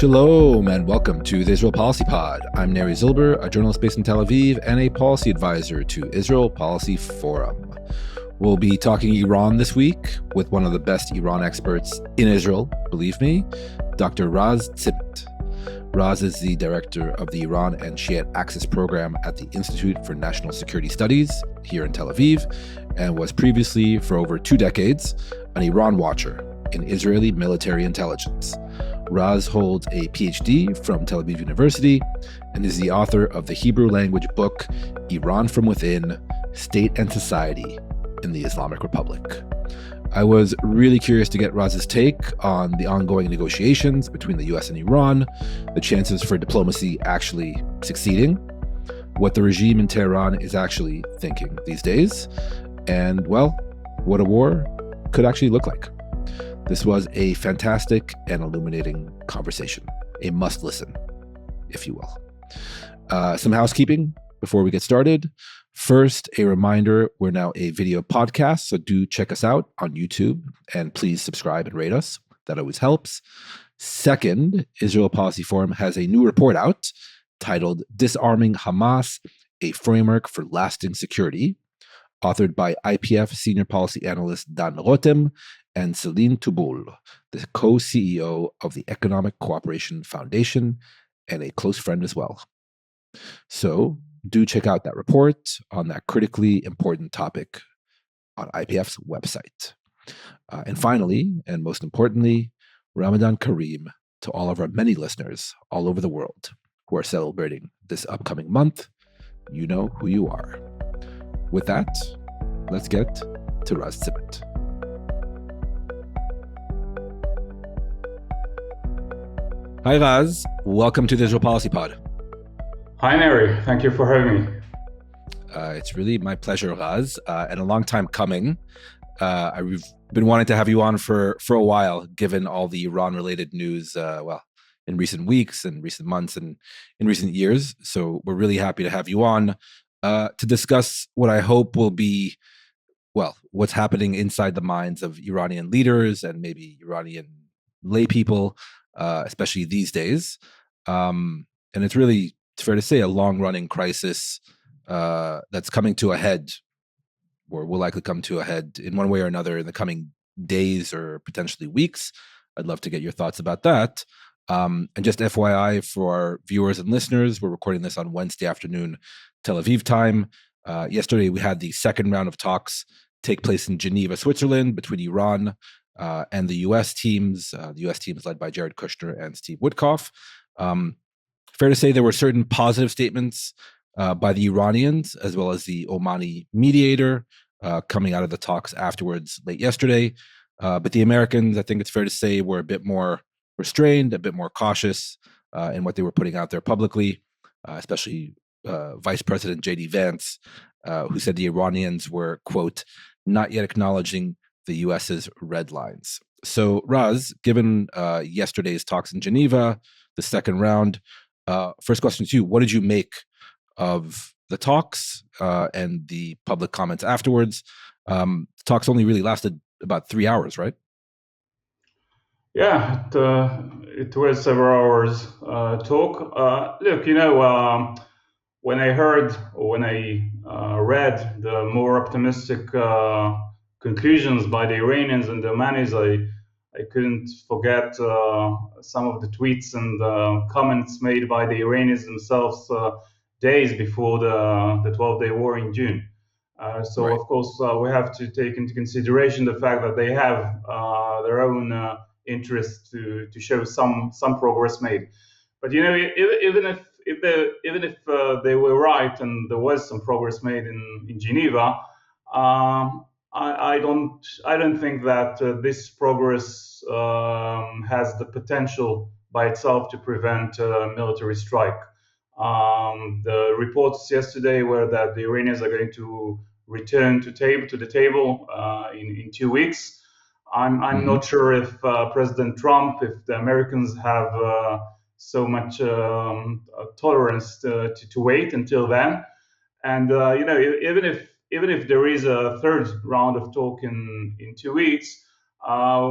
Shalom and welcome to the Israel Policy Pod. I'm Neri Zilber, a journalist based in Tel Aviv and a policy advisor to Israel Policy Forum. We'll be talking Iran this week with one of the best Iran experts in Israel, believe me, Dr. Raz Zimmt. Raz is the director of the Iran and Shiite Axis program at the Institute for National Security Studies here in Tel Aviv and was previously, for over 2 decades, an Iran watcher in Israeli military intelligence. Raz holds a PhD from Tel Aviv University and is the author of the Hebrew language book, Iran from Within, State and Society in the Islamic Republic. I was really curious to get Raz's take on the ongoing negotiations between the US and Iran, the chances for diplomacy actually succeeding, what the regime in Tehran is actually thinking these days, and, well, what a war could actually look like. This was a fantastic and illuminating conversation, a must listen, if you will. Some housekeeping before we get started. First, a reminder, we're now a video podcast, so do check us out on YouTube and please subscribe and rate us. That always helps. Second, Israel Policy Forum has a new report out titled Disarming Hamas, a Framework for Lasting Security, authored by IPF senior policy analyst Dan Rotem and Celine Touboul, the co-CEO of the Economic Cooperation Foundation and a close friend as well. So do check out that report on that critically important topic on IPF's website. And finally, and most importantly, Ramadan Kareem to all of our many listeners all over the world who are celebrating this upcoming month. You know who you are. With that, let's get to Raz Zimmt. Hi, Raz. Welcome to the Israel Policy Pod. Hi, Neri. Thank you for having me. It's really my pleasure, Raz, and a long time coming. I've been wanting to have you on for a while, given all the Iran-related news, in recent weeks and recent months and in recent years. So we're really happy to have you on to discuss what I hope will be, what's happening inside the minds of Iranian leaders and maybe Iranian lay people, especially these days. And it's fair to say, a long-running crisis that's coming to a head, or will likely come to a head in one way or another in the coming days or potentially weeks. I'd love to get your thoughts about that. And just FYI for our viewers and listeners, we're recording this on Wednesday afternoon, Tel Aviv time. Yesterday, we had the second round of talks take place in Geneva, Switzerland, between Iran and the U.S. teams. The U.S. teams led by Jared Kushner and Steve Witkoff. Fair to say there were certain positive statements by the Iranians, as well as the Omani mediator, coming out of the talks afterwards late yesterday. But the Americans, I think it's fair to say, were a bit more restrained, a bit more cautious in what they were putting out there publicly, especially Vice President J.D. Vance, who said the Iranians were, quote, not yet acknowledging the U.S.'s red lines. So, Raz, given yesterday's talks in Geneva, the second round, first question to you, what did you make of the talks and the public comments afterwards? The talks only really lasted about 3 hours, right? Yeah, it was several hours talk. Look, when I heard or when I read the more optimistic conclusions by the Iranians and the Omanis, I couldn't forget some of the tweets and comments made by the Iranians themselves days before the 12-day war in June. Right. Of course, we have to take into consideration the fact that they have their own interest to show some progress made. But even if they were right and there was some progress made in Geneva, I don't think that this progress has the potential by itself to prevent a military strike. The reports yesterday were that the Iranians are going to return to the table in 2 weeks. I'm not sure if President Trump, if the Americans have so much tolerance to wait until then. And even if there is a third round of talk in 2 weeks,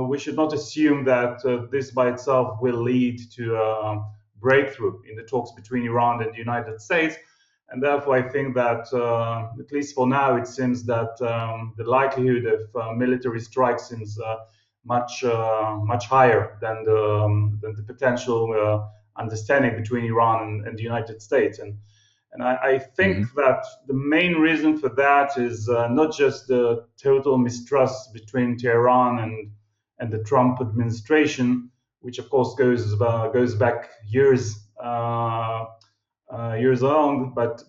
we should not assume that this by itself will lead to a breakthrough in the talks between Iran and the United States. And therefore, I think that, at least for now, it seems that the likelihood of military strikes seems much higher than the potential understanding between Iran and the United States. And I think that the main reason for that is not just the total mistrust between Tehran and the Trump administration, which of course goes back years years long, but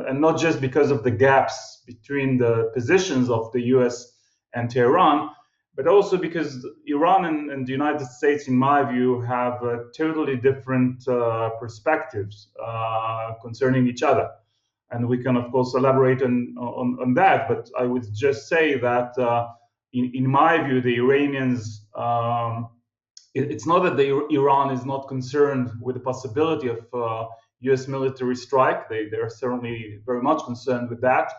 and not just because of the gaps between the positions of the U.S. and Tehran, but also because Iran and the United States, in my view, have totally different perspectives concerning each other. And we can, of course, elaborate on that. But I would just say that, in my view, the Iranians, it's not that Iran is not concerned with the possibility of U.S. military strike. They're certainly very much concerned with that,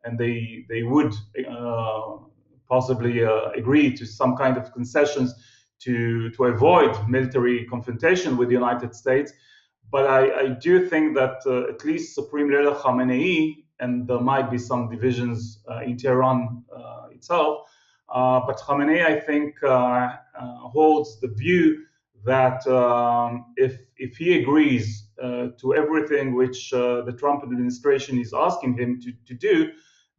and they would possibly agree to some kind of concessions to avoid military confrontation with the United States. But I do think that at least Supreme Leader Khamenei, and there might be some divisions in Tehran itself, but Khamenei, I think, holds the view that if he agrees to everything which the Trump administration is asking him to do,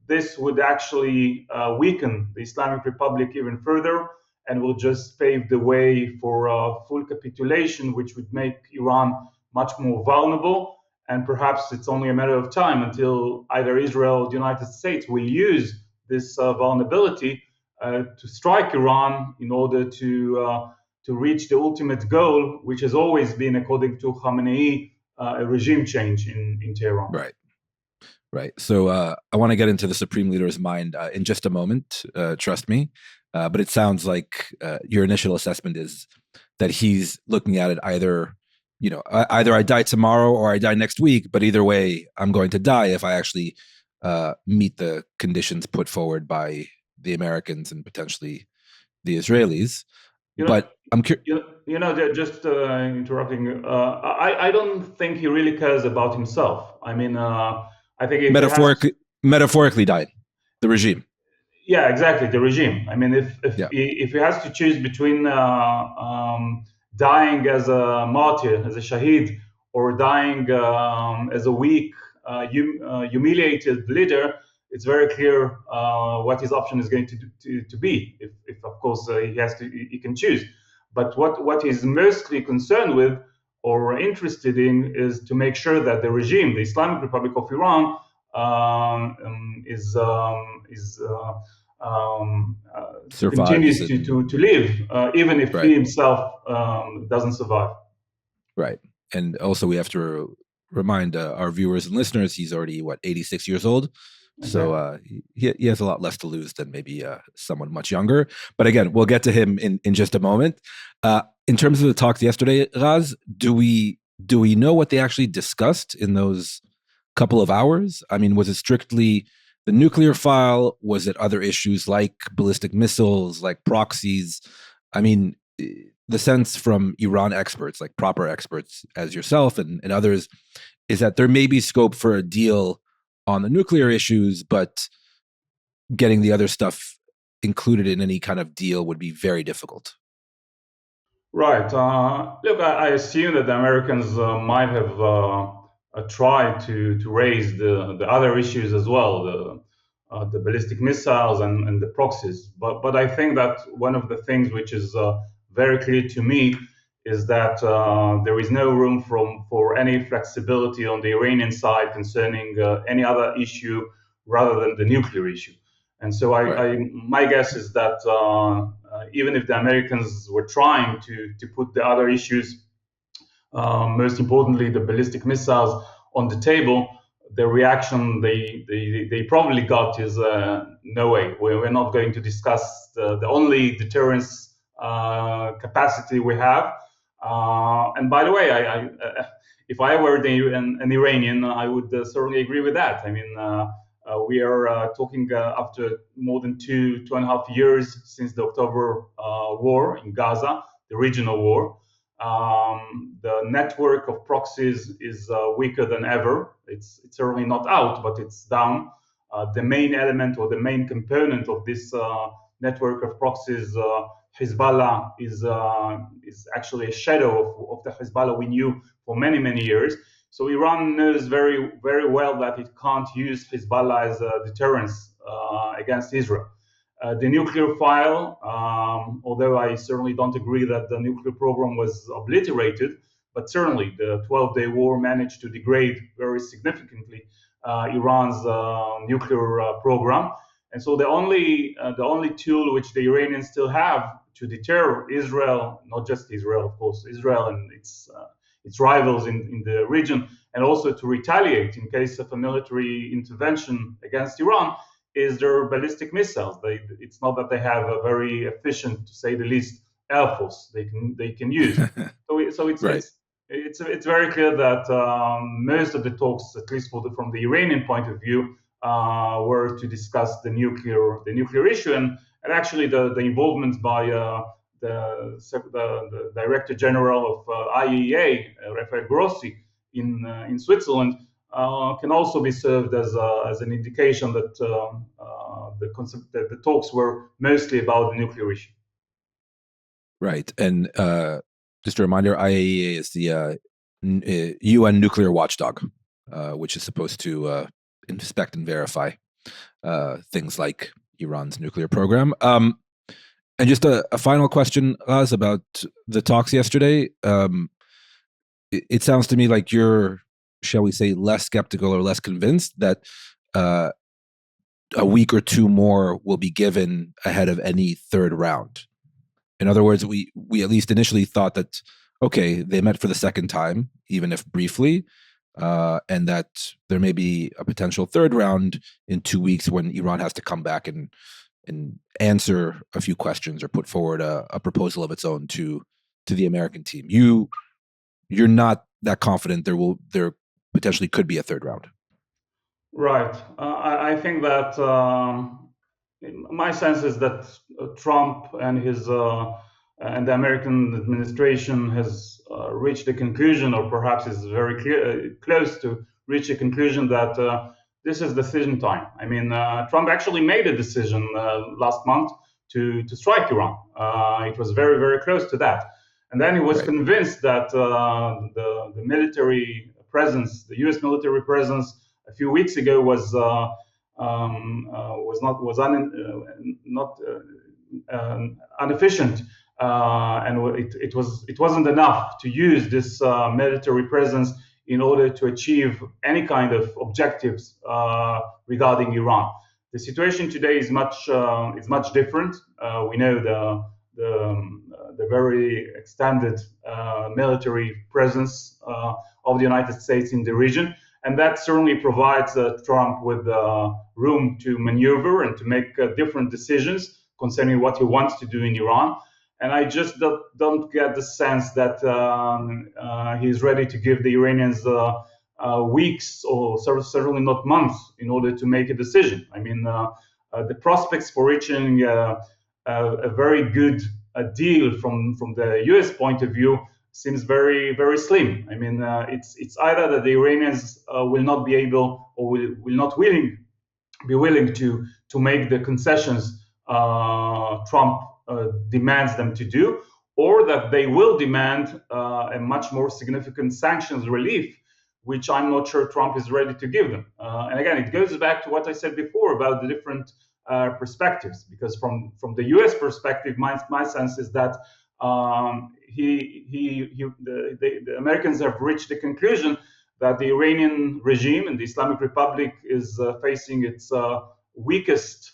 this would actually weaken the Islamic Republic even further and will just pave the way for full capitulation, which would make Iran much more vulnerable. And perhaps it's only a matter of time until either Israel or the United States will use this vulnerability to strike Iran in order to reach the ultimate goal, which has always been, according to Khamenei, a regime change in Tehran. Right. Right. So I want to get into the Supreme Leader's mind in just a moment, trust me. But it sounds like your initial assessment is that he's looking at it either I die tomorrow or I die next week, but either way, I'm going to die if I actually meet the conditions put forward by the Americans and potentially the Israelis. But I'm curious. Just interrupting. I don't think he really cares about himself. I mean, I think metaphorically died, the regime. Yeah, exactly, the regime. I mean, if he has to choose between dying as a martyr, as a shaheed, or dying as a weak, humiliated leader, it's very clear what his option is going to be. If of course he can choose. But what he's mostly concerned with or interested in is to make sure that the regime, the Islamic Republic of Iran, continues to live, even if he himself doesn't survive. Right. And also we have to remind our viewers and listeners, he's already, 86 years old? Okay. So he has a lot less to lose than maybe someone much younger. But again, we'll get to him in just a moment. In terms of the talks yesterday, Raz, do we know what they actually discussed in those couple of hours? I mean, was it strictly the nuclear file? Was it other issues like ballistic missiles, like proxies? I mean, the sense from Iran experts, like proper experts as yourself and others, is that there may be scope for a deal on the nuclear issues, but getting the other stuff included in any kind of deal would be very difficult. Right. Look, I assume that the Americans might have tried to raise the other issues as well, the ballistic missiles and the proxies. But I think that one of the things which is very clear to me is that there is no room for any flexibility on the Iranian side concerning any other issue rather than the nuclear issue. And so my guess is that even if the Americans were trying to put the other issues, most importantly the ballistic missiles, on the table, the reaction they probably got is no way. We're not going to discuss the only deterrence capacity we have. And by the way, if I were an Iranian, I would certainly agree with that. I mean, We are talking after more than 2.5 years since the October war in Gaza, the regional war. The network of proxies is weaker than ever. It's certainly not out, but it's down. The main element or the main component of this network of proxies, Hezbollah, is actually a shadow of the Hezbollah we knew for many, many years. So Iran knows very, very well that it can't use Hezbollah as a deterrence against Israel. The nuclear file, although I certainly don't agree that the nuclear program was obliterated, but certainly the 12-day war managed to degrade very significantly Iran's nuclear program. And so the only tool which the Iranians still have to deter Israel, not just Israel, of course, Israel and its rivals in the region, and also to retaliate in case of a military intervention against Iran, is their ballistic missiles. It's not that they have a very efficient, to say the least, air force they can use. So it's Right. it's very clear that most of the talks, at least from the Iranian point of view, were to discuss the nuclear issue, and actually the involvement by the Director General of IAEA, Rafael Grossi, in Switzerland, can also be served as an indication that the talks were mostly about the nuclear issue. Right. And just a reminder, IAEA is the UN nuclear watchdog, which is supposed to inspect and verify things like Iran's nuclear program. And just a final question, Raz, about the talks yesterday. It sounds to me like you're, shall we say, less skeptical or less convinced that a week or two more will be given ahead of any third round. In other words, we at least initially thought that, okay, they met for the second time, even if briefly, and that there may be a potential third round in 2 weeks when Iran has to come back and answer a few questions or put forward a proposal of its own to the American team. You're not that confident there potentially could be a third round. Right. I think that my sense is that Trump and the American administration has reached a conclusion, or perhaps is very close to reach a conclusion that this is decision time. I mean, Trump actually made a decision last month to strike Iran. It was very, very close to that. And then he was convinced that the military presence, the U.S. military presence, a few weeks ago was inefficient, and it wasn't enough to use this military presence in order to achieve any kind of objectives regarding Iran. The situation today is much different. We know the very extended military presence of the United States in the region. And that certainly provides Trump with room to maneuver and to make different decisions concerning what he wants to do in Iran. And I just don't get the sense that he's ready to give the Iranians weeks, or certainly not months, in order to make a decision. I mean, the prospects for reaching a very good deal from the U.S. point of view seems very, very slim. I mean, it's either that the Iranians will not be able, or will not be willing to make the concessions Trump demands them to do, or that they will demand a much more significant sanctions relief, which I'm not sure Trump is ready to give them. And again, it goes back to what I said before about the different perspectives, because from the U.S. perspective, my sense is that the Americans have reached the conclusion that the Iranian regime and the Islamic Republic is facing its weakest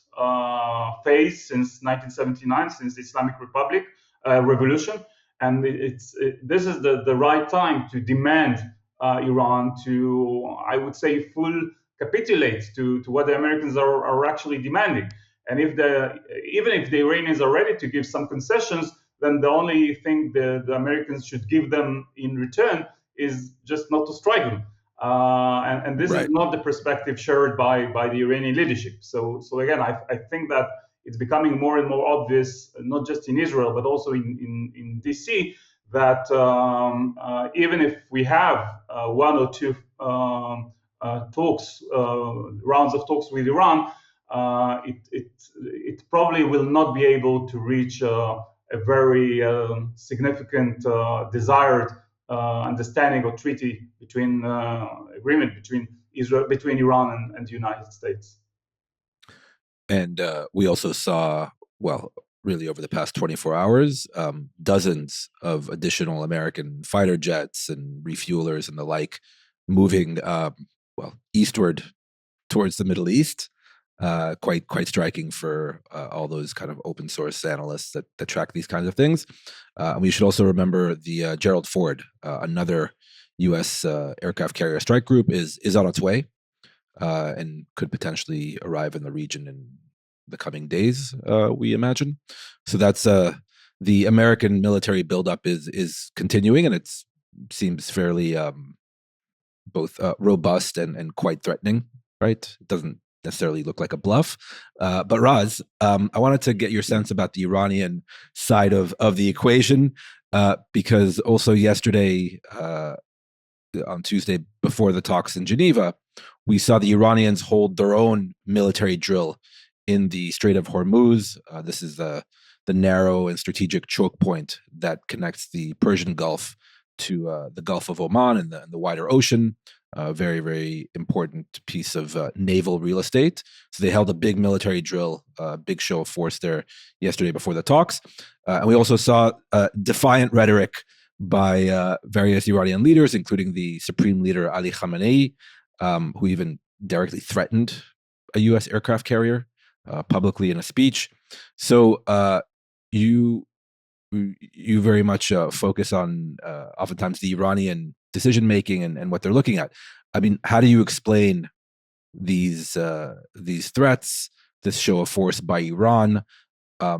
phase since 1979, since the Islamic Republic revolution, and this is the right time to demand Iran to, I would say, full capitulate to what the Americans are actually demanding. And even if the Iranians are ready to give some concessions, then the only thing the Americans should give them in return is just not to strike them. And this is Right. not the perspective shared by the Iranian leadership. So again, I think that it's becoming more and more obvious, not just in Israel, but also in DC, that even if we have one or two talks, rounds of talks with Iran, it probably will not be able to reach a very significant desired understanding or treaty between agreement between Israel, between Iran and the United States. And we also saw, well, really over the past 24 hours, dozens of additional American fighter jets and refuelers and the like moving, eastward towards the Middle East. Quite striking for all those kind of open source analysts that track these kinds of things. And we should also remember the Gerald Ford, another U.S. Aircraft carrier strike group, is on its way and could potentially arrive in the region in the coming days, we imagine. So that's the American military buildup is continuing, and it seems fairly both robust and quite threatening. Right? It doesn't necessarily look like a bluff. But Raz, I wanted to get your sense about the Iranian side of the equation, because also yesterday, on Tuesday, before the talks in Geneva, we saw the Iranians hold their own military drill in the Strait of Hormuz. This is the narrow and strategic choke point that connects the Persian Gulf to the Gulf of Oman and the wider ocean. Very, very important piece of naval real estate. So they held a big military drill, big show of force there yesterday before the talks. And we also saw defiant rhetoric by various Iranian leaders, including the supreme leader Ali Khamenei, who even directly threatened a U.S. aircraft carrier publicly in a speech. So you very much focus on oftentimes the Iranian decision making and what they're looking at. I mean, how do you explain these threats, this show of force by Iran? I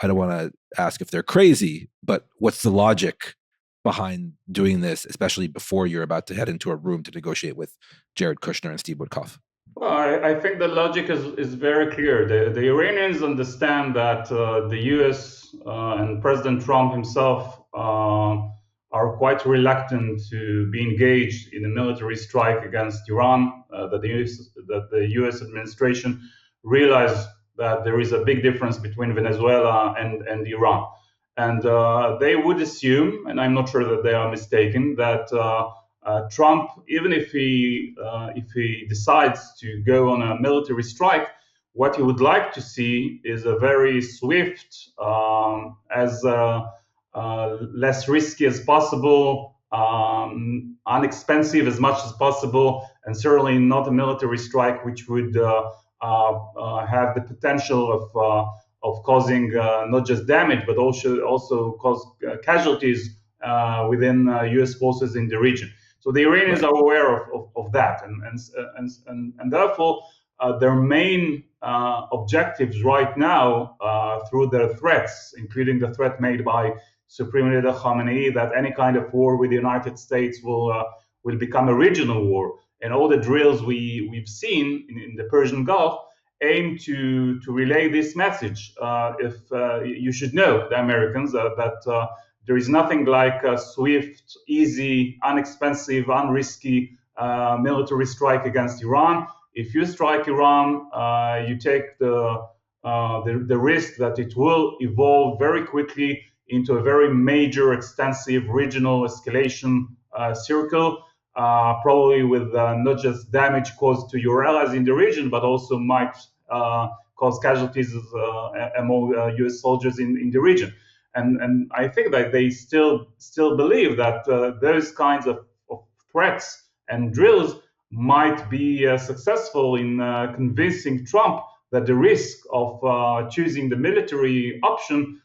don't want to ask if they're crazy, but what's the logic behind doing this, especially before you're about to head into a room to negotiate with Jared Kushner and Steve Witkoff? Well, I think the logic is very clear. The Iranians understand that the US and President Trump himself are quite reluctant to be engaged in a military strike against Iran, that the US administration realized that there is a big difference between Venezuela and Iran. And they would assume, and I'm not sure that they are mistaken, that Trump, even if he decides to go on a military strike, what he would like to see is a very swift, as less risky as possible, unexpensive as much as possible, and certainly not a military strike which would have the potential of causing not just damage but also cause casualties within U.S. forces in the region. So the Iranians are aware of that, and therefore their main objectives right now, through their threats, including the threat made by Supreme Leader Khamenei that any kind of war with the United States will become a regional war, and all the drills we've seen in the Persian Gulf aim to relay this message. If you should know, the Americans, that there is nothing like a swift, easy, inexpensive, unrisky military strike against Iran. If you strike Iran, you take the risk that it will evolve very quickly into a very major, extensive regional escalation circle, probably with not just damage caused to your allies in the region, but also might cause casualties among U.S. soldiers in the region. And I think that they still believe that those kinds of threats and drills might be successful in convincing Trump that the risk of choosing the military option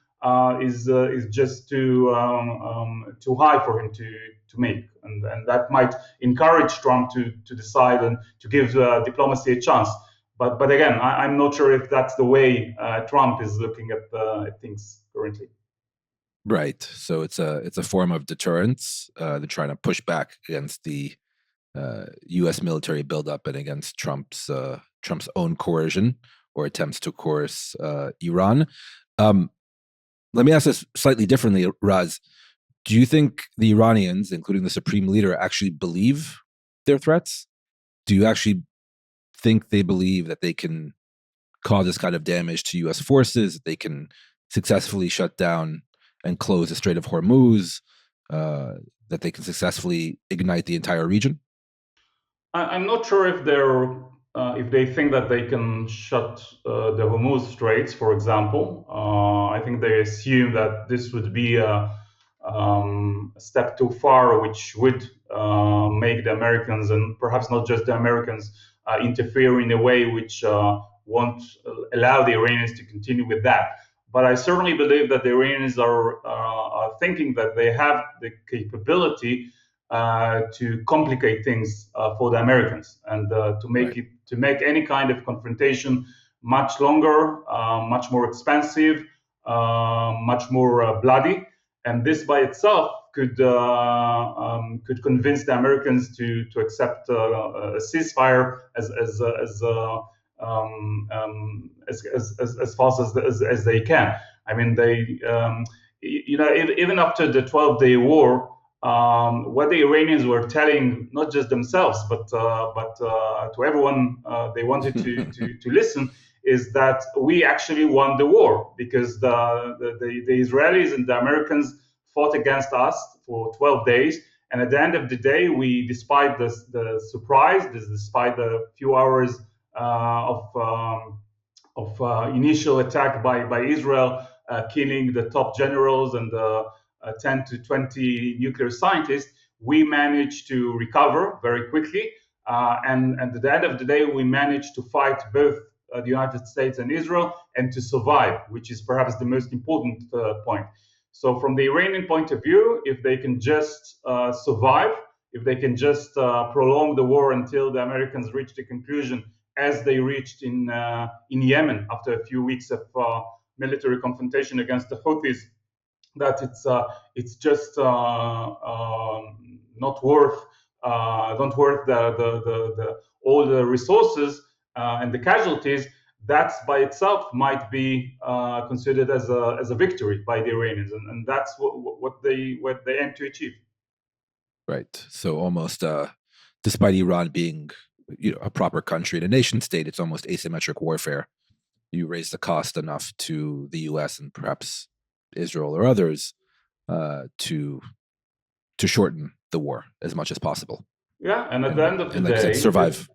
is just too high for him to make, and that might encourage Trump to decide and to give diplomacy a chance. But again, I'm not sure if that's the way Trump is looking at things currently. Right. So it's a form of deterrence. They're trying to push back against the U.S. military buildup and against Trump's own coercion or attempts to coerce Iran. Let me ask this slightly differently, Raz. Do you think the Iranians, including the supreme leader, actually believe their threats? Do you actually think they believe that they can cause this kind of damage to U.S. forces, that they can successfully shut down and close the Strait of Hormuz, that they can successfully ignite the entire region? I'm not sure if they think that they can shut the Hormuz Straits, for example. I think they assume that this would be a step too far, which would make the Americans, and perhaps not just the Americans, interfere in a way which won't allow the Iranians to continue with that. But I certainly believe that the Iranians are thinking that they have the capability to complicate things for the Americans and to make any kind of confrontation much longer, much more expensive, much more bloody. And this by itself could convince the Americans to accept a ceasefire as fast as they can. I mean, even after the 12-day war, what the Iranians were telling not just themselves but to everyone they wanted to listen is that we actually won the war because the Israelis and the Americans fought against us for 12 days. And at the end of the day, despite the surprise, despite the few hours of initial attack by Israel, killing the top generals and 10 to 20 nuclear scientists, we managed to recover very quickly. And at the end of the day, we managed to fight both the United States and Israel and to survive, which is perhaps the most important point. So from the Iranian point of view, if they can just survive, if they can just prolong the war until the Americans reach the conclusion as they reached in Yemen after a few weeks of military confrontation against the Houthis, that it's just not worth all the resources and the casualties. That by itself might be considered as a victory by the Iranians, and that's what they aim to achieve. Right. So almost, despite Iran being a proper country and a nation state, it's almost asymmetric warfare. You raise the cost enough to the U.S. and perhaps Israel or others to shorten the war as much as possible. Yeah, and at the end of the day, like I said, survive.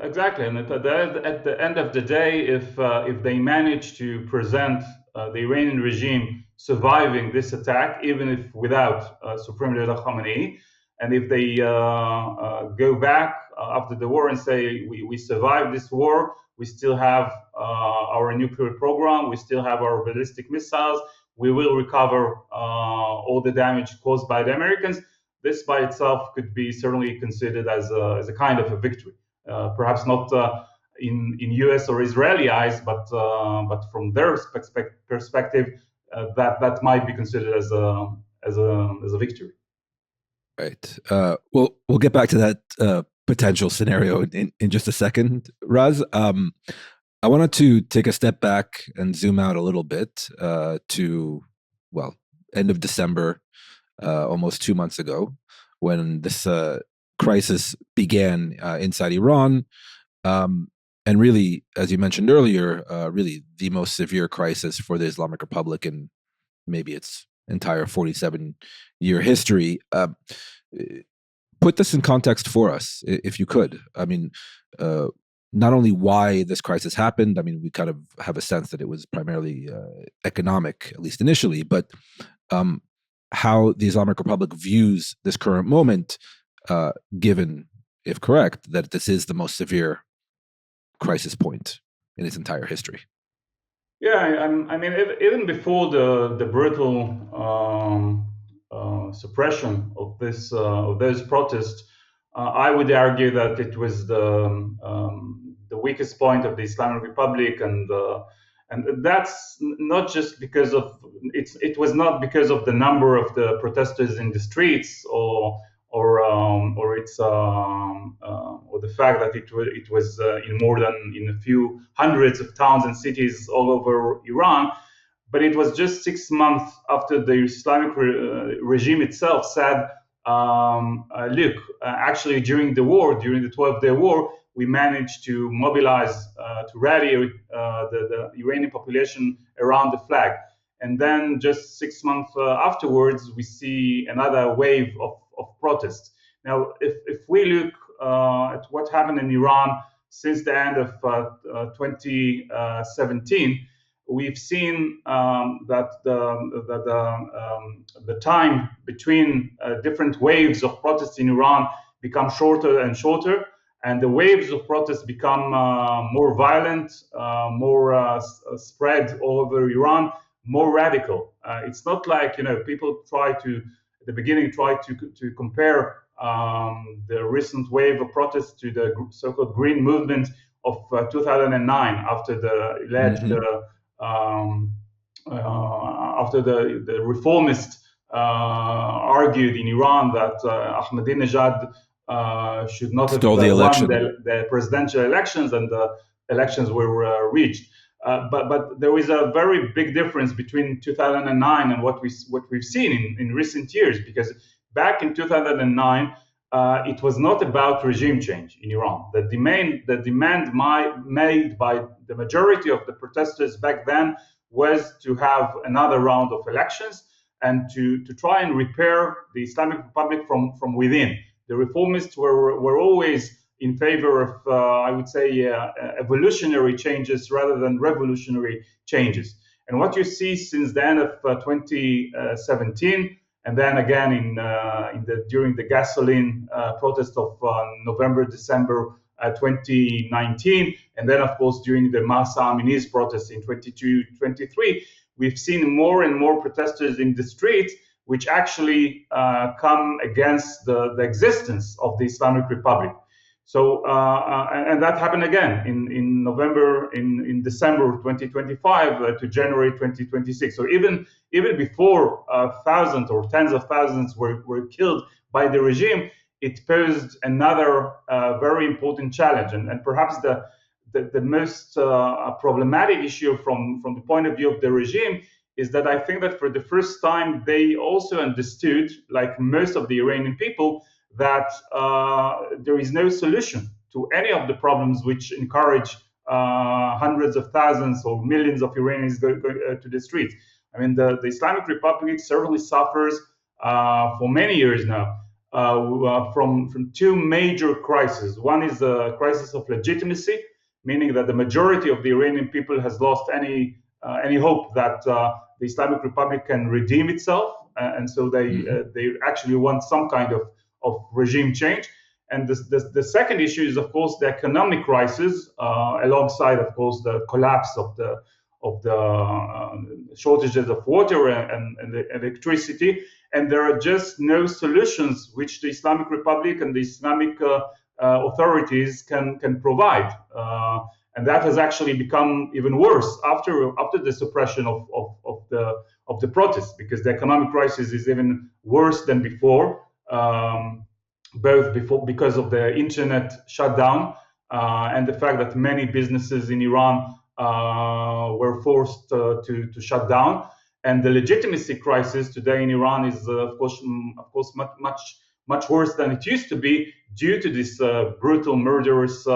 Exactly, and at the end of the day, if they manage to present the Iranian regime surviving this attack, even if without Supreme Leader Khamanei, and if they go back after the war and say we survived this war, we still have our nuclear program, we still have our ballistic missiles, we will recover all the damage caused by the Americans. This by itself could be certainly considered as a kind of a victory. Perhaps not in U.S. or Israeli eyes, but from their perspective, that might be considered as a victory. Right. We'll get back to that potential scenario in just a second, Raz. I wanted to take a step back and zoom out a little bit to end of December, almost 2 months ago, when this crisis began inside Iran, and really, as you mentioned earlier, really the most severe crisis for the Islamic Republic in maybe its entire 47-year history. Put this in context for us, if you could. I mean, not only why this crisis happened, I mean, we kind of have a sense that it was primarily economic, at least initially, but how the Islamic Republic views this current moment, given, if correct, that this is the most severe crisis point in its entire history. Yeah, I mean, even before the brutal suppression of those protests, I would argue that it was the weakest point of the Islamic Republic, and that's not just because of it was not because of the number of the protesters in the streets or or the fact that it was in a few hundreds of towns and cities all over Iran. But it was just 6 months after the Islamic regime itself said, look, actually during the 12-day war, we managed to mobilize, to rally the Iranian population around the flag. And then just 6 months afterwards, we see another wave of protests. Now, if we look at what happened in Iran since the end of 2017, we've seen that the time between different waves of protests in Iran become shorter and shorter, and the waves of protests become more violent, more spread all over Iran, more radical. It's not like people at the beginning try to compare the recent wave of protests to the so-called Green Movement of 2009 after the alleged after the reformists argued in Iran that Ahmadinejad should not have won the presidential elections, and the elections were reached. But there is a very big difference between 2009 and what we've seen in recent years, because back in 2009, it was not about regime change in Iran. The demand made by the majority of the protesters back then was to have another round of elections and to try and repair the Islamic Republic from within. The reformists were always in favor of, I would say, evolutionary changes rather than revolutionary changes. And what you see since the end of 2017, and then again during the gasoline protest of November, December 2019, and then of course during the Mahsa Amini's protest in 2022-23, we've seen more and more protesters in the streets, which actually come against the existence of the Islamic Republic. So, and that happened again in November, in December 2025 to January 2026. So even before thousands or tens of thousands were killed by the regime, it posed another very important challenge. And perhaps the most problematic issue from the point of view of the regime is that I think that for the first time, they also understood, like most of the Iranian people, that there is no solution to any of the problems which encourage hundreds of thousands or millions of Iranians go to the streets. I mean, the Islamic Republic certainly suffers for many years now from two major crises. One is a crisis of legitimacy, meaning that the majority of the Iranian people has lost any hope that the Islamic Republic can redeem itself, and so they actually want some kind of regime change. And the second issue is, of course, the economic crisis, alongside, of course, the collapse of the shortages of water and electricity. And there are just no solutions which the Islamic Republic and the Islamic authorities can provide. And that has actually become even worse after the suppression of the protests, because the economic crisis is even worse than before. Because of the internet shutdown and the fact that many businesses in Iran were forced to shut down, and the legitimacy crisis today in Iran is of course much worse than it used to be, due to this brutal, murderous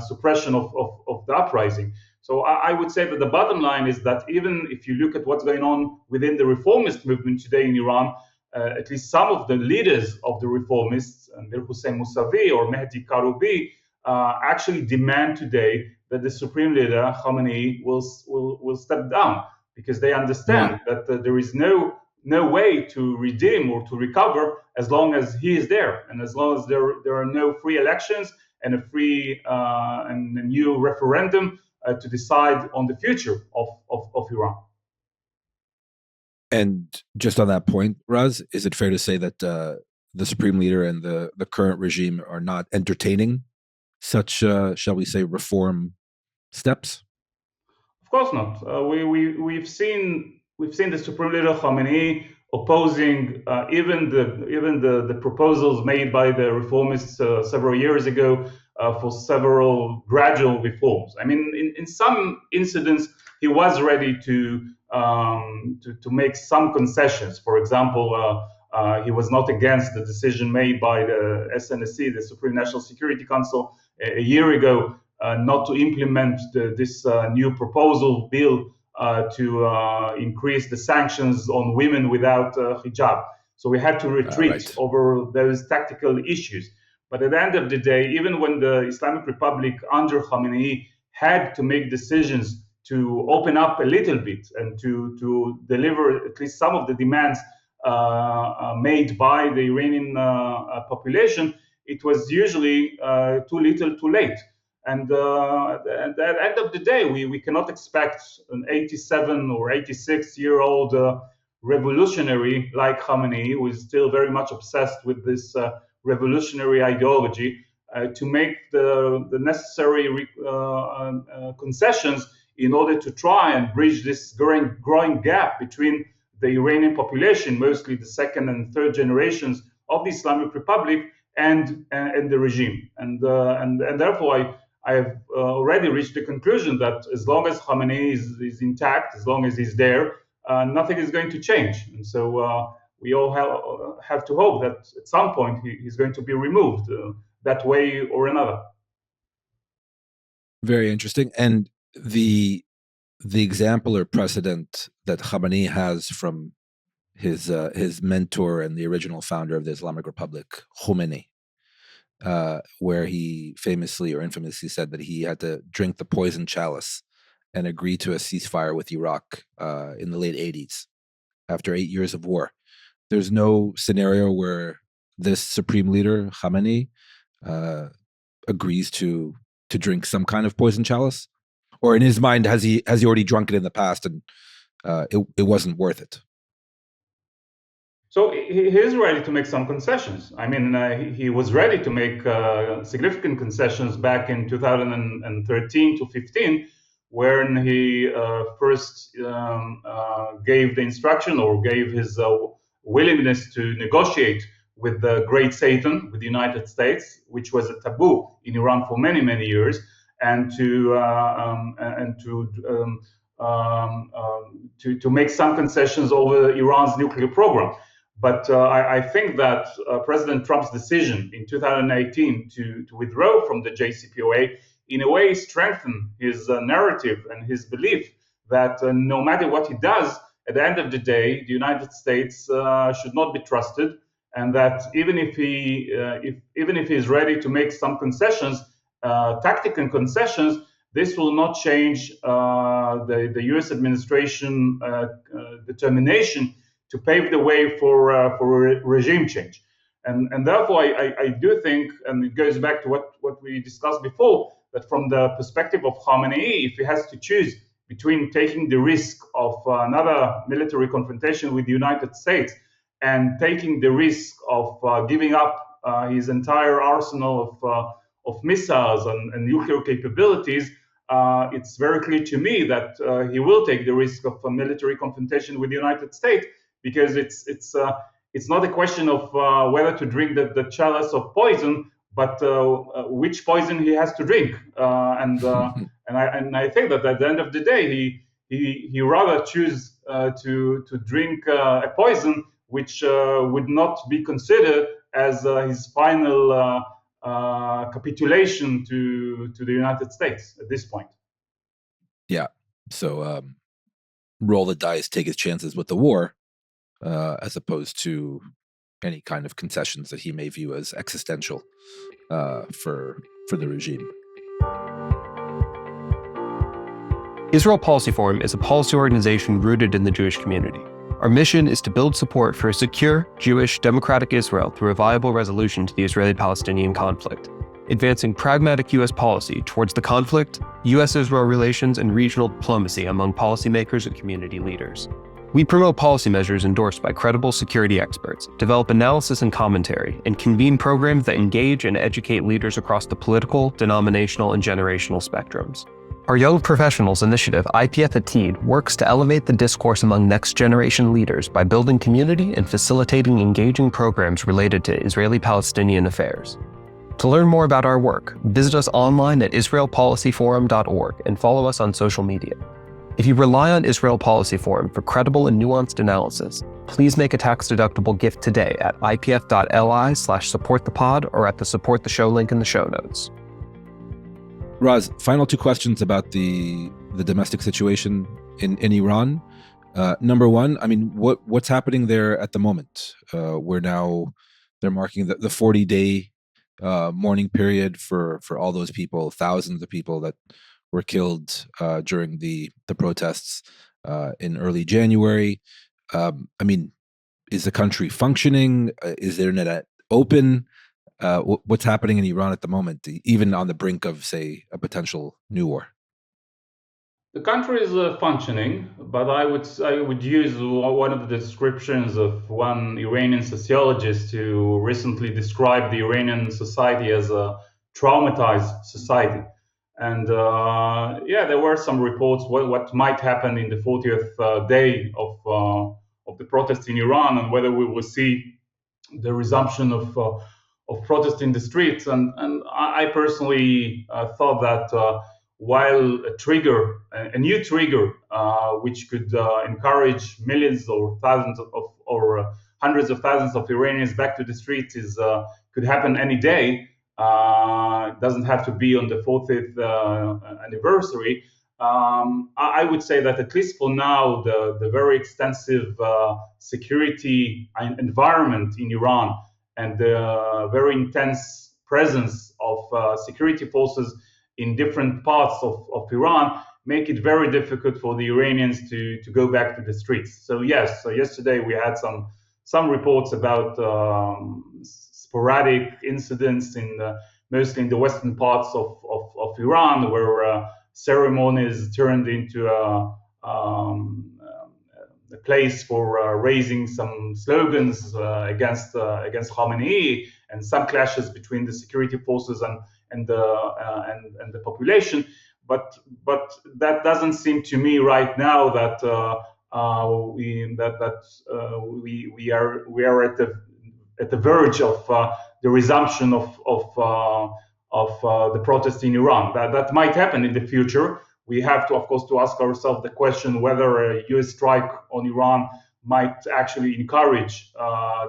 suppression of the uprising. So I would say that the bottom line is that even if you look at what's going on within the reformist movement today in Iran, at least some of the leaders of the reformists, Mir Hossein Mousavi or Mehdi Karoubi, actually demand today that the supreme leader Khamanei will step down, because they understand that there is no way to redeem or to recover as long as he is there, and as long as there are no free elections and a free and a new referendum to decide on the future of Iran. And just on that point, Raz, is it fair to say that the supreme leader and the current regime are not entertaining such, shall we say, reform steps? Of course not. We've seen the supreme leader Khamenei opposing even the proposals made by the reformists several years ago for several gradual reforms. I mean, in some incidents, he was ready to make some concessions. For example, he was not against the decision made by the SNSC, the Supreme National Security Council, a year ago, not to implement this new proposal bill to increase the sanctions on women without hijab. So we had to retreat over those tactical issues. But at the end of the day, even when the Islamic Republic under Khamenei had to make decisions to open up a little bit and to deliver at least some of the demands made by the Iranian population, it was usually too little, too late. And at the end of the day, we cannot expect an 87 or 86-year-old revolutionary like Khamenei, who is still very much obsessed with this revolutionary ideology, to make the necessary concessions in order to try and bridge this growing gap between the Iranian population, mostly the second and third generations of the Islamic Republic, and the regime. And therefore, I have already reached the conclusion that as long as Khamenei is intact, as long as he's there, nothing is going to change. And so we all have to hope that at some point he's going to be removed that way or another. Very interesting. And the example or precedent that Khamenei has from his mentor and the original founder of the Islamic Republic, Khomeini, where he famously or infamously said that he had to drink the poison chalice and agree to a ceasefire with Iraq in the late 80s after 8 years of war. There's no scenario where this supreme leader, Khamenei, agrees to drink some kind of poison chalice? Or in his mind, has he already drunk it in the past and it wasn't worth it? So he is ready to make some concessions. I mean, he was ready to make significant concessions back in 2013 to 15, when he first gave the instruction or gave his willingness to negotiate with the Great Satan, with the United States, which was a taboo in Iran for many, many years, and to make some concessions over Iran's nuclear program. But I think that President Trump's decision in 2018 to withdraw from the JCPOA in a way strengthened his narrative and his belief that no matter what he does, at the end of the day, the United States should not be trusted, and that even if he is ready to make some concessions, tactical concessions, this will not change the U.S. administration determination to pave the way for regime change. And therefore, I do think, and it goes back to what we discussed before, that from the perspective of Khamenei, if he has to choose between taking the risk of another military confrontation with the United States and taking the risk of giving up his entire arsenal of missiles and nuclear capabilities, it's very clear to me that he will take the risk of a military confrontation with the United States, because it's not a question of whether to drink the chalice of poison, but which poison he has to drink. And I think that at the end of the day, he rather choose to drink a poison which would not be considered as his final capitulation to the United States at this point. Yeah. So roll the dice, take his chances with the war, as opposed to any kind of concessions that he may view as existential for the regime. Israel Policy Forum is a policy organization rooted in the Jewish community. Our mission is to build support for a secure, Jewish, democratic Israel through a viable resolution to the Israeli-Palestinian conflict, advancing pragmatic U.S. policy towards the conflict, U.S.-Israel relations, and regional diplomacy among policymakers and community leaders. We promote policy measures endorsed by credible security experts, develop analysis and commentary, and convene programs that engage and educate leaders across the political, denominational, and generational spectrums. Our Young Professionals initiative, IPF at TEED, works to elevate the discourse among next-generation leaders by building community and facilitating engaging programs related to Israeli-Palestinian affairs. To learn more about our work, visit us online at israelpolicyforum.org and follow us on social media. If you rely on Israel Policy Forum for credible and nuanced analysis, please make a tax-deductible gift today at ipf.li/supportthepod or at the Support the Show link in the show notes. Raz, final two questions about the domestic situation in Iran. Number one, I mean, what's happening there at the moment? They're marking the 40-day mourning period for all those people, thousands of people that were killed during the protests in early January. I mean, is the country functioning? Is the internet open? What's happening in Iran at the moment, even on the brink of, say, a potential new war? The country is functioning, but I would use one of the descriptions of one Iranian sociologist who recently described the Iranian society as a traumatized society. And there were some reports what might happen in the 40th day of the protests in Iran, and whether we will see the resumption of protest in the streets. And I personally thought that while a new trigger, which could encourage millions or thousands or hundreds of thousands of Iranians back to the streets could happen any day. It doesn't have to be on the 40th anniversary. I would say that at least for now, the very extensive security environment in Iran and the very intense presence of security forces in different parts of Iran make it very difficult for the Iranians to go back to the streets. So yes, yesterday we had some reports about sporadic incidents mostly in the western parts of Iran, where ceremonies turned into a place for raising some slogans against Khamanei, and some clashes between the security forces and the population. But that doesn't seem to me right now that we are at the verge of the resumption of the protest in Iran. That might happen in the future. We have to, of course, to ask ourselves the question whether a U.S. strike on Iran might actually encourage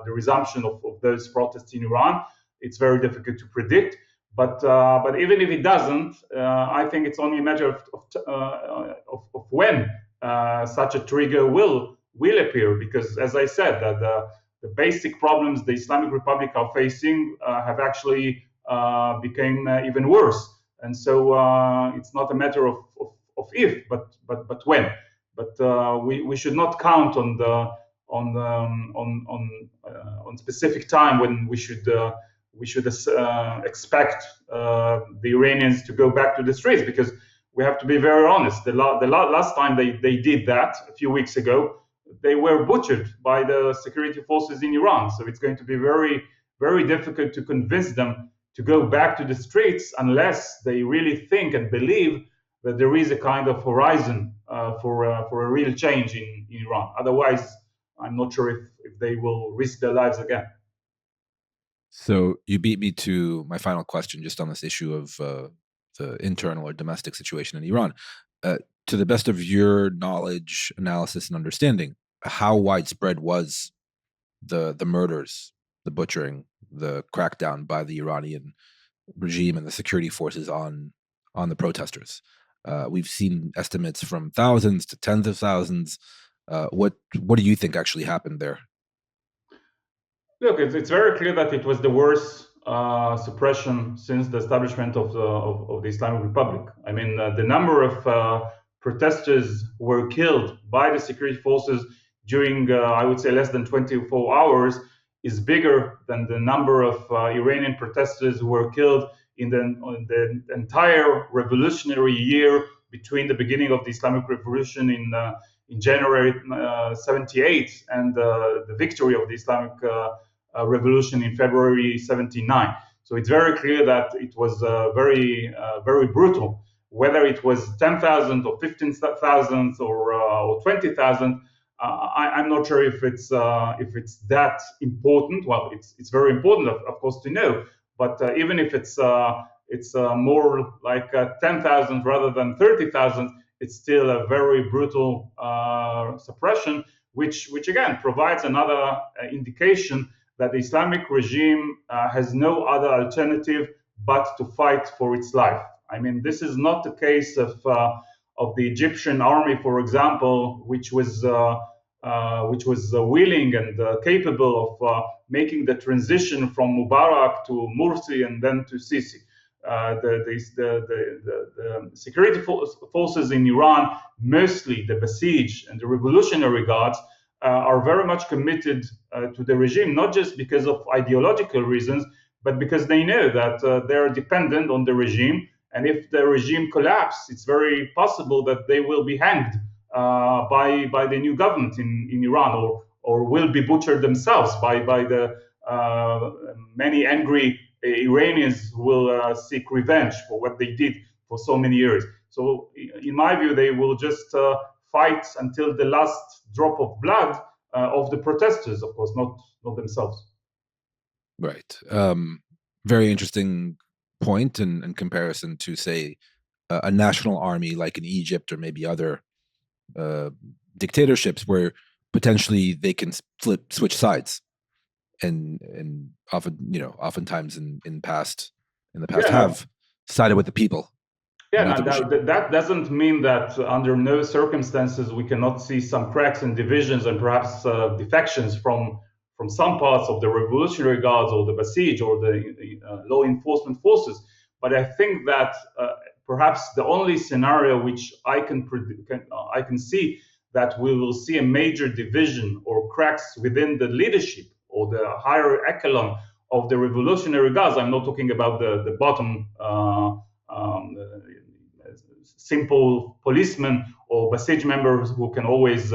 the resumption of those protests in Iran. It's very difficult to predict. But even if it doesn't, I think it's only a matter of when such a trigger will appear. Because, as I said, that the basic problems the Islamic Republic are facing have actually become even worse. And so it's not a matter of if, but when. But we should not count on specific time when we should expect the Iranians to go back to the streets, because we have to be very honest. The last time they did that a few weeks ago, they were butchered by the security forces in Iran. So it's going to be very, very difficult to convince them to go back to the streets unless they really think and believe that there is a kind of horizon for a real change in Iran. Otherwise, I'm not sure if they will risk their lives again. So you beat me to my final question just on this issue of the internal or domestic situation in Iran. To the best of your knowledge, analysis, and understanding, how widespread was the murders, the butchering, the crackdown by the Iranian regime and the security forces on the protesters? We've seen estimates from thousands to tens of thousands. What do you think actually happened there? Look, it's very clear that it was the worst suppression since the establishment of the Islamic Republic. I mean, the number of protesters who were killed by the security forces during, I would say, less than 24 hours is bigger than the number of Iranian protesters who were killed in the entire revolutionary year between the beginning of the Islamic Revolution in January 78 and the victory of the Islamic Revolution in February 79. So it's very clear that it was very brutal. whether it was 10,000 or 15,000 or 20,000. I'm not sure if it's that important. Well, it's very important, of course, to know. But even if it's more like 10,000 rather than 30,000, it's still a very brutal suppression, which again provides another indication that the Islamic regime has no other alternative but to fight for its life. I mean, this is not the case of the Egyptian army, for example, which was willing and capable of making the transition from Mubarak to Morsi and then to Sisi. The security forces in Iran, mostly the Basij and the Revolutionary Guards, are very much committed to the regime, not just because of ideological reasons, but because they know that they're dependent on the regime. And if the regime collapses, it's very possible that they will be hanged by the new government in Iran, or will be butchered themselves by the many angry Iranians who will seek revenge for what they did for so many years. So, in my view, they will just fight until the last drop of blood of the protesters, of course, not themselves. Right. Very interesting point in comparison to, say, a national army like in Egypt or maybe other dictatorships where potentially they can switch sides, and oftentimes in the past have sided with the people. Yeah, that doesn't mean that under no circumstances we cannot see some cracks and divisions and perhaps defections from some parts of the Revolutionary Guards or the Basij or the law enforcement forces. But I think that perhaps the only scenario which I can see that we will see a major division or cracks within the leadership or the higher echelon of the Revolutionary Guards. I'm not talking about the bottom simple policemen or Basij members who can always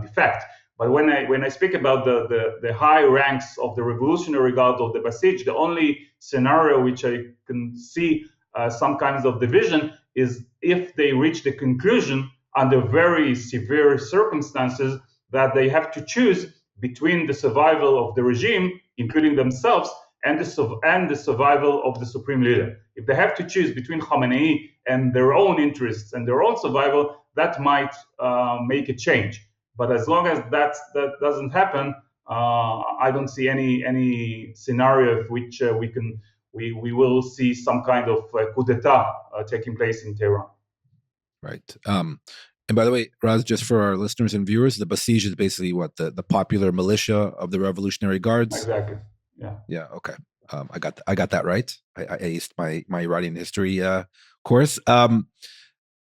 defect. But when I speak about the high ranks of the Revolutionary Guard or the Basij, the only scenario which I can see some kinds of division is if they reach the conclusion under very severe circumstances that they have to choose between the survival of the regime, including themselves, and the survival of the supreme leader. If they have to choose between Khamanei and their own interests and their own survival, that might make a change. But as long as that doesn't happen, I don't see any scenario of which we will see some kind of coup d'etat taking place in Tehran. Right. And by the way, Raz, just for our listeners and viewers, the Basij is basically what the popular militia of the Revolutionary Guards. Exactly. Yeah. Yeah. Okay. I got that right. I aced my Iranian history course.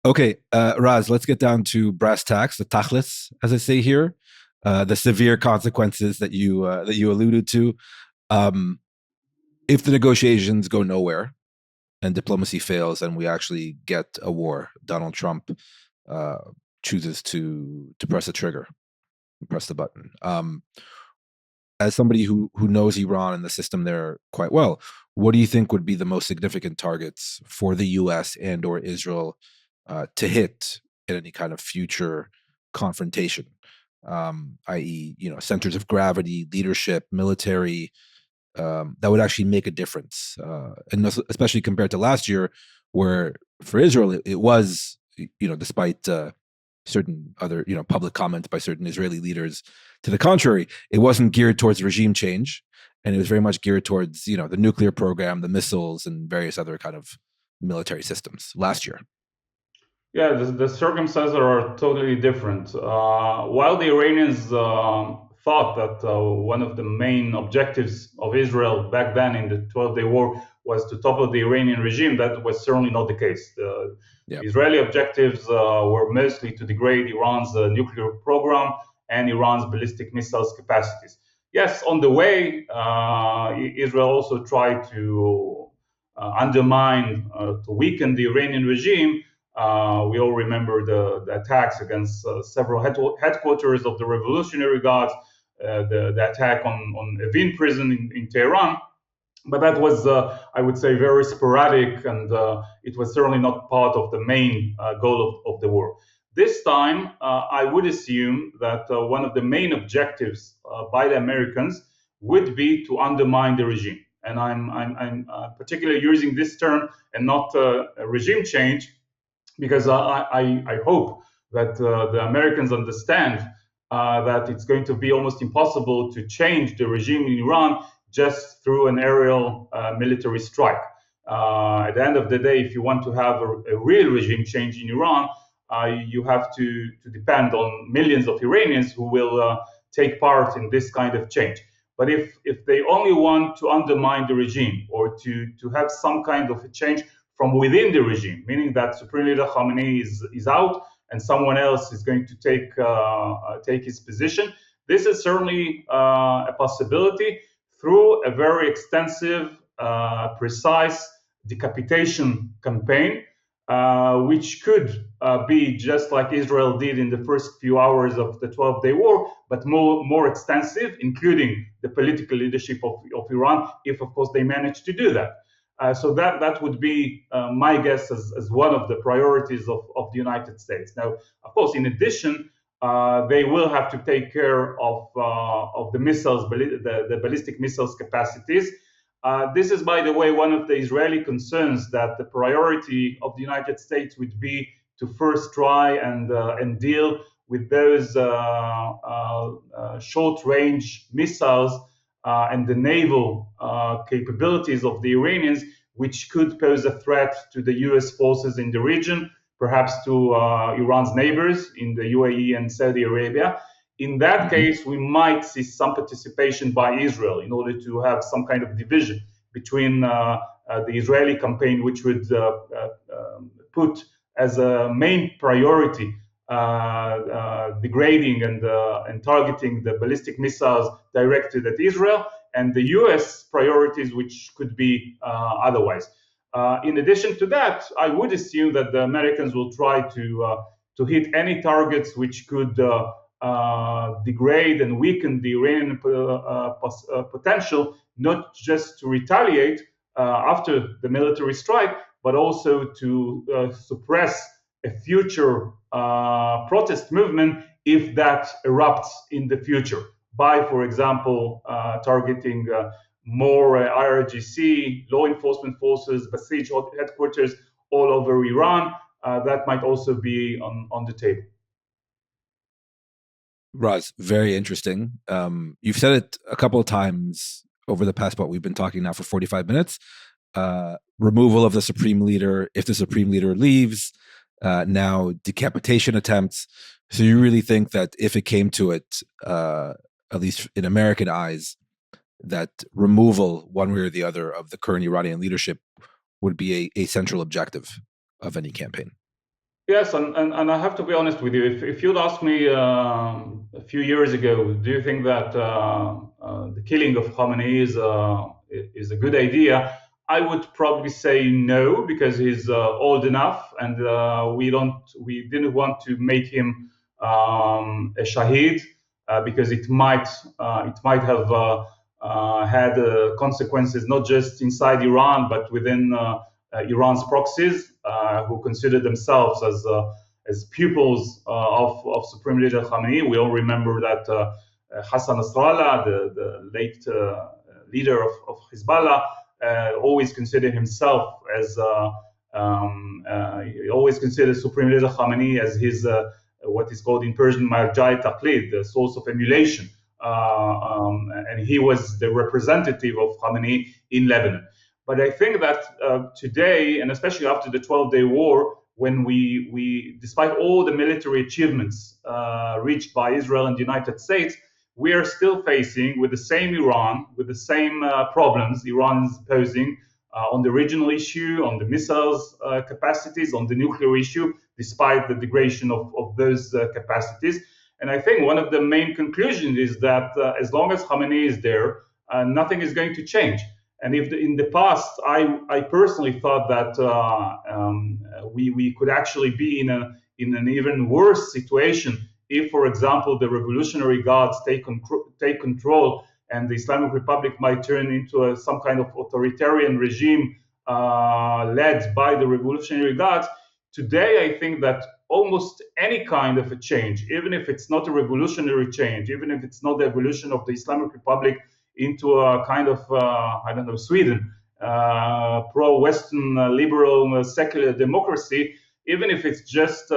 Okay, Raz, let's get down to brass tacks, the tachlis, as I say here, the severe consequences that you alluded to. If the negotiations go nowhere and diplomacy fails and we actually get a war, Donald Trump chooses to press the trigger, press the button. As somebody who knows Iran and the system there quite well, what do you think would be the most significant targets for the U.S. and or Israel to hit in any kind of future confrontation, i.e., centers of gravity, leadership, military, that would actually make a difference, and especially compared to last year, where for Israel it was, despite certain other, public comments by certain Israeli leaders to the contrary, it wasn't geared towards regime change, and it was very much geared towards, the nuclear program, the missiles, and various other kind of military systems last year. Yeah, the circumstances are totally different. While the Iranians thought that one of the main objectives of Israel back then in the 12-day war was to topple the Iranian regime, that was certainly not the case. The Israeli objectives were mostly to degrade Iran's nuclear program and Iran's ballistic missiles capacities. Yes, on the way, Israel also tried to undermine, to weaken the Iranian regime. We all remember the attacks against several headquarters of the Revolutionary Guards, the attack on Evin prison in Tehran. But that was, I would say, very sporadic, and it was certainly not part of the main goal of the war. This time, I would assume that one of the main objectives by the Americans would be to undermine the regime. And I'm particularly using this term and not a regime change, because I hope that the Americans understand that it's going to be almost impossible to change the regime in Iran just through an aerial military strike. At the end of the day, if you want to have a real regime change in Iran, you have to depend on millions of Iranians who will take part in this kind of change. But if they only want to undermine the regime, or to have some kind of a change from within the regime, meaning that Supreme Leader Khamenei is out and someone else is going to take his position, this is certainly a possibility through a very extensive, precise decapitation campaign, which could be just like Israel did in the first few hours of the 12-day war, but more extensive, including the political leadership of Iran, if, of course, they manage to do that. So that would be my guess as one of the priorities of the United States. Now, of course, in addition, they will have to take care of the missiles, the ballistic missiles capacities. This is, by the way, one of the Israeli concerns, that the priority of the United States would be to first try and deal with those short-range missiles and the naval capabilities of the Iranians, which could pose a threat to the US forces in the region, perhaps to Iran's neighbors in the UAE and Saudi Arabia. In that case, we might see some participation by Israel in order to have some kind of division between the Israeli campaign, which would put as a main priority degrading and targeting the ballistic missiles directed at Israel, and the US priorities, which could be otherwise. In addition to that, I would assume that the Americans will try to hit any targets which could degrade and weaken the Iranian potential, not just to retaliate after the military strike, but also to suppress a future protest movement if that erupts in the future by, for example, targeting more IRGC, law enforcement forces, Basij headquarters all over Iran. That might also be on the table. Raz, very interesting. You've said it a couple of times over the past, we've been talking now for 45 minutes. Removal of the supreme leader, if the supreme leader leaves, now decapitation attempts. So you really think that if it came to it, at least in American eyes, that removal, one way or the other, of the current Iranian leadership would be a central objective of any campaign? Yes, and I have to be honest with you. If you'd asked me a few years ago, do you think that the killing of Khamenei is a good idea, I would probably say no, because he's old enough, and we didn't want to make him a shaheed, because it might have had consequences not just inside Iran but within Iran's proxies, who consider themselves as pupils of Supreme Leader Khamenei. We all remember that Hassan Nasrallah, the late leader of Hezbollah, always considered himself as he always considered Supreme Leader Khamenei as his what is called in Persian marjai taqlid, the source of emulation, and he was the representative of Khamenei in Lebanon. But I think that today, and especially after the 12-day war, when we despite all the military achievements reached by Israel and the United States, we are still facing with the same Iran, with the same problems Iran is posing on the regional issue, on the missiles capacities, on the nuclear issue, despite the degradation of those capacities. And I think one of the main conclusions is that as long as Khamenei is there, nothing is going to change. And if in the past, I personally thought that we could actually be in an even worse situation if, for example, the Revolutionary Guards take control and the Islamic Republic might turn into some kind of authoritarian regime led by the Revolutionary Guards. Today, I think that almost any kind of a change, even if it's not a revolutionary change, even if it's not the evolution of the Islamic Republic into a kind of, Sweden, pro-Western, liberal, secular democracy, even if it's just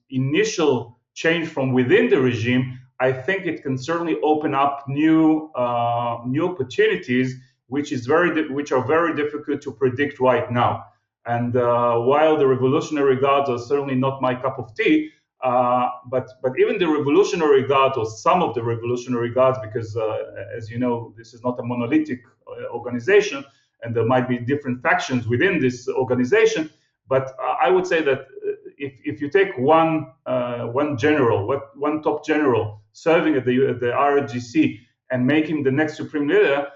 initial change from within the regime, I think it can certainly open up new opportunities, which are very difficult to predict right now. And while the Revolutionary Guards are certainly not my cup of tea, but even the Revolutionary Guard, or some of the Revolutionary Guards, because as you know, this is not a monolithic organization, and there might be different factions within this organization. But I would say that if you take one general, one top general serving at the IRGC and make him the next supreme leader,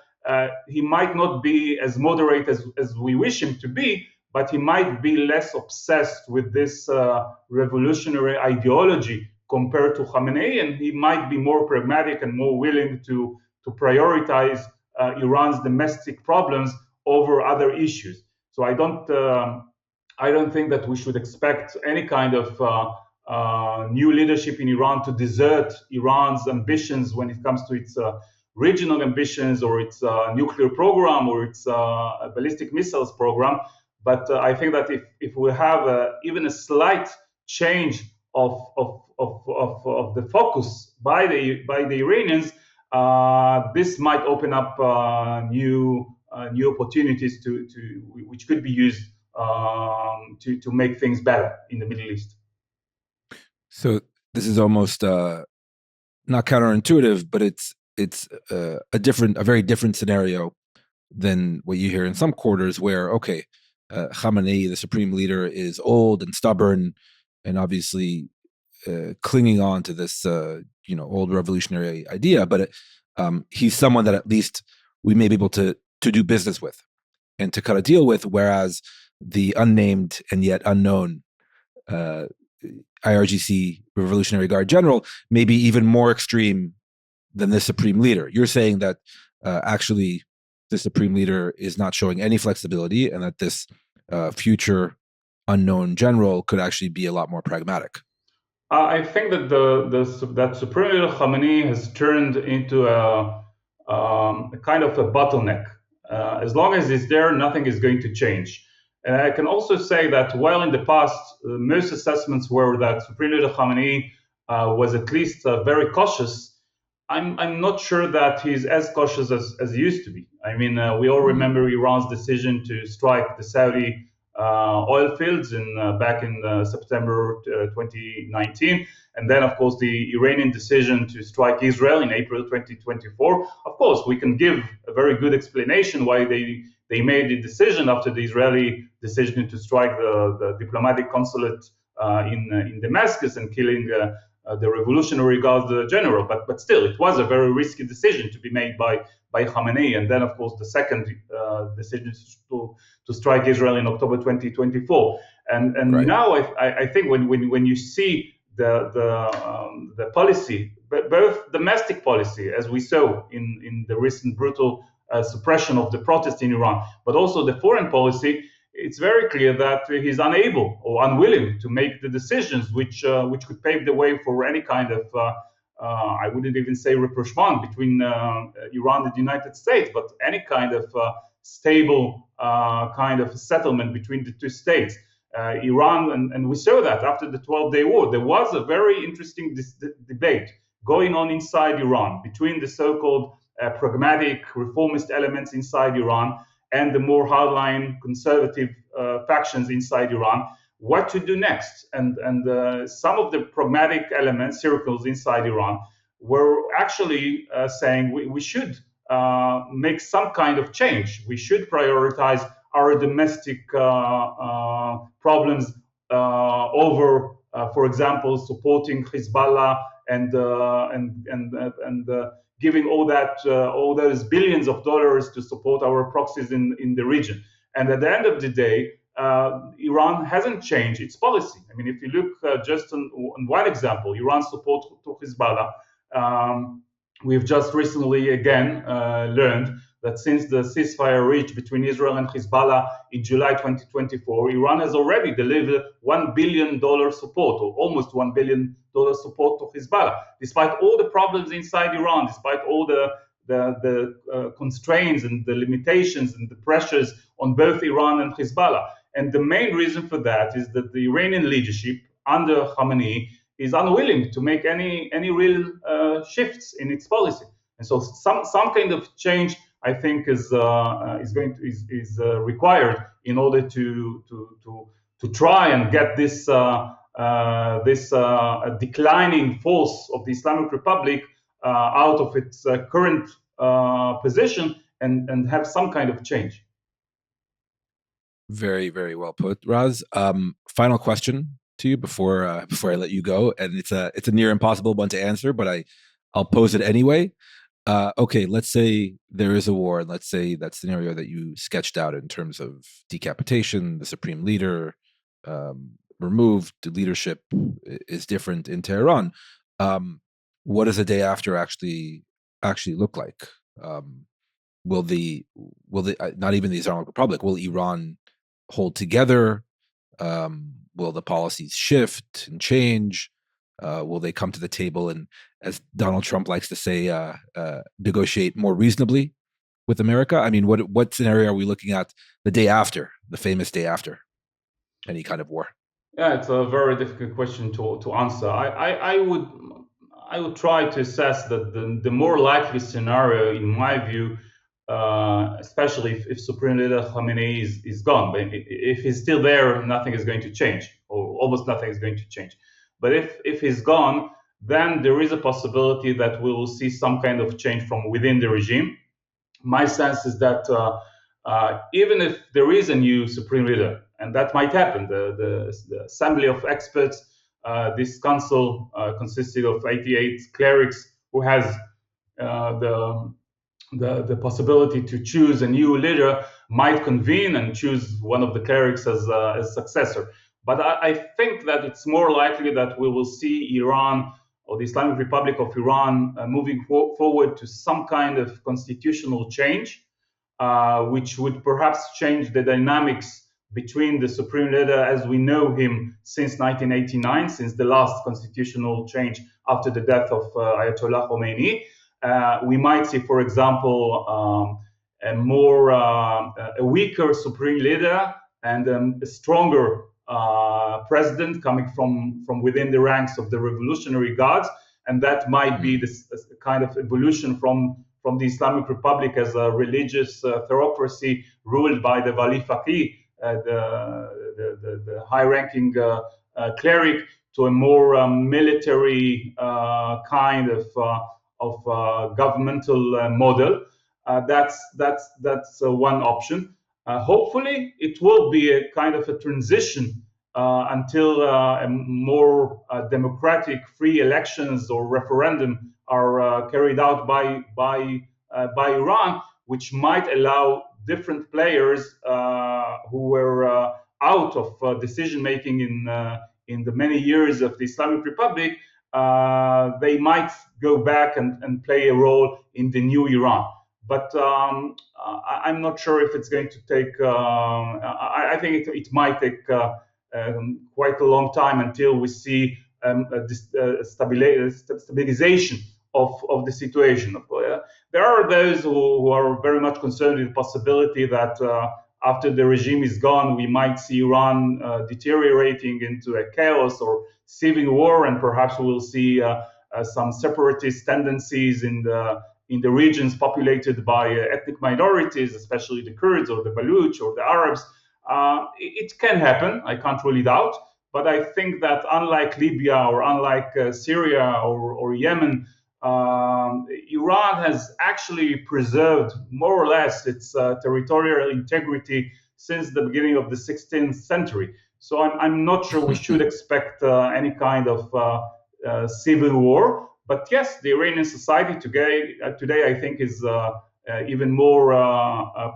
he might not be as moderate as we wish him to be, but he might be less obsessed with this revolutionary ideology compared to Khamenei, and he might be more pragmatic and more willing to prioritize Iran's domestic problems over other issues. So I don't think that we should expect any kind of new leadership in Iran to desert Iran's ambitions when it comes to its regional ambitions, or its nuclear program, or its ballistic missiles program. But I think that if we have even a slight change of the focus by the Iranians, this might open up new opportunities which could be used to make things better in the Middle East. So this is almost not counterintuitive, but it's a very different scenario than what you hear in some quarters, where Khamenei, the supreme leader, is old and stubborn, and obviously clinging on to this old revolutionary idea. But he's someone that at least we may be able to do business with and to cut a deal with, whereas the unnamed and yet unknown IRGC Revolutionary Guard general may be even more extreme than the supreme leader. You're saying that actually the supreme leader is not showing any flexibility, and that this future unknown general could actually be a lot more pragmatic. I think that that supreme leader Khamenei has turned into a kind of a bottleneck. As long as he's there, nothing is going to change. And I can also say that while in the past, most assessments were that Supreme Leader Khamenei was at least very cautious, I'm not sure that he's as cautious as he used to be. I mean, we all remember Iran's decision to strike the Saudi oil fields back in September 2019. And then, of course, the Iranian decision to strike Israel in April 2024. Of course, we can give a very good explanation why they made the decision after the Israeli decision to strike the diplomatic consulate in Damascus and killing the Revolutionary Guard general. But still, it was a very risky decision to be made by Khamenei. And then, of course, the second decision to strike Israel in October 2024. And right. Now I think when you see the policy, both domestic policy, as we saw in the recent brutal suppression of the protest in Iran, but also the foreign policy, it's very clear that he's unable or unwilling to make the decisions which could pave the way for any kind of I wouldn't even say rapprochement between Iran and the United States, but any kind of stable kind of settlement between the two states. Iran, and we saw that after the 12-day war, there was a very interesting debate going on inside Iran between the so-called pragmatic reformist elements inside Iran and the more hardline conservative factions inside Iran, what to do next. And some of the pragmatic elements, circles inside Iran, were actually saying we should make some kind of change. We should prioritize our domestic problems over, for example, supporting Hezbollah and giving all those billions of dollars to support our proxies in the region. And at the end of the day, Iran hasn't changed its policy. I mean, if you look just on one example, Iran's support to Hezbollah, we've just recently again learned that since the ceasefire reached between Israel and Hezbollah in July 2024, Iran has already delivered $1 billion support, or almost $1 billion support to Hezbollah, despite all the problems inside Iran, despite all the constraints and the limitations and the pressures on both Iran and Hezbollah. And the main reason for that is that the Iranian leadership under Khamanei is unwilling to make any real shifts in its policy, and so some kind of change, I think, is required in order to try and get this declining force of the Islamic Republic out of its current position and have some kind of change. Very, very well put, Raz. Final question to you before I let you go, and it's a near impossible one to answer, but I'll pose it anyway. Okay, let's say there is a war, and let's say that scenario that you sketched out in terms of decapitation, the supreme leader removed, the leadership is different in Tehran. What does the day after actually look like? Will the not even the Islamic Republic, will Iran hold together? Will the policies shift and change? Will they come to the table and, as Donald Trump likes to say, negotiate more reasonably with America? I mean, what scenario are we looking at the day after, the famous day after any kind of war? Yeah, it's a very difficult question to answer. I would try to assess that the more likely scenario, in my view, especially if Supreme Leader Khamenei is gone. But if he's still there, nothing is going to change, or almost nothing is going to change. But if he's gone, then there is a possibility that we will see some kind of change from within the regime. My sense is that even if there is a new Supreme Leader, and that might happen, the Assembly of Experts, this council consisted of 88 clerics who has the possibility to choose a new leader, might convene and choose one of the clerics as successor. But I think that it's more likely that we will see Iran, or the Islamic Republic of Iran, moving forward to some kind of constitutional change, which would perhaps change the dynamics between the Supreme Leader as we know him since 1989, since the last constitutional change after the death of Ayatollah Khomeini. We might see, for example, a weaker Supreme Leader and a stronger president coming from within the ranks of the Revolutionary Guards, and that might be this kind of evolution from the Islamic Republic as a religious theocracy ruled by the Wali Faqih, the high-ranking cleric, to a more military kind of governmental model. That's one option. Hopefully, it will be a kind of a transition until a more democratic, free elections or referendum are carried out by Iran, which might allow different players who were out of decision making in the many years of the Islamic Republic. They might go back and play a role in the new Iran. But I'm not sure if it's going to take. I think it might take quite a long time until we see stabilization of the situation. There are those who are very much concerned with the possibility that after the regime is gone, we might see Iran deteriorating into a chaos or civil war, and perhaps we will see some separatist tendencies in the regions populated by ethnic minorities, especially the Kurds or the Baluch or the Arabs. It can happen, I can't rule it out, but I think that unlike Libya or unlike Syria or Yemen, Iran has actually preserved more or less its territorial integrity since the beginning of the 16th century. So I'm not sure we should expect any kind of civil war. But yes, the Iranian society today I think is even more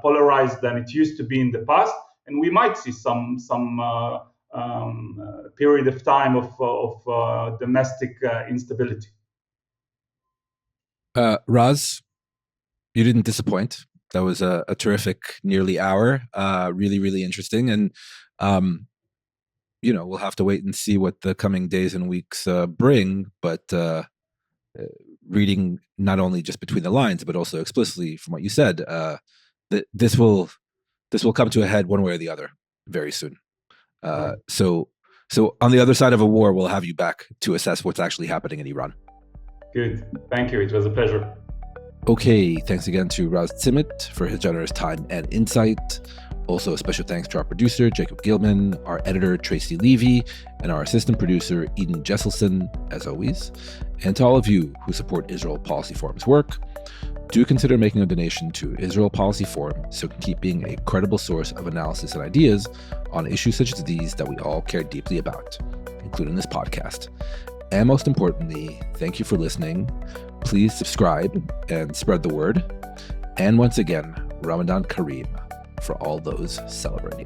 polarized than it used to be in the past, and we might see some period of time of domestic instability. Raz, you didn't disappoint. That was a terrific nearly hour. Really, really interesting. And, we'll have to wait and see what the coming days and weeks bring. But reading not only just between the lines, but also explicitly from what you said, this will come to a head one way or the other very soon. So on the other side of a war, we'll have you back to assess what's actually happening in Iran. Good. Thank you. It was a pleasure. Okay, thanks again to Raz Zimmt for his generous time and insight. Also, a special thanks to our producer, Jacob Gilman, our editor, Tracy Levy, and our assistant producer, Eden Jesselson, as always. And to all of you who support Israel Policy Forum's work, do consider making a donation to Israel Policy Forum so it can keep being a credible source of analysis and ideas on issues such as these that we all care deeply about, including this podcast. And most importantly, thank you for listening. Please subscribe and spread the word. And once again, Ramadan Kareem for all those celebrating.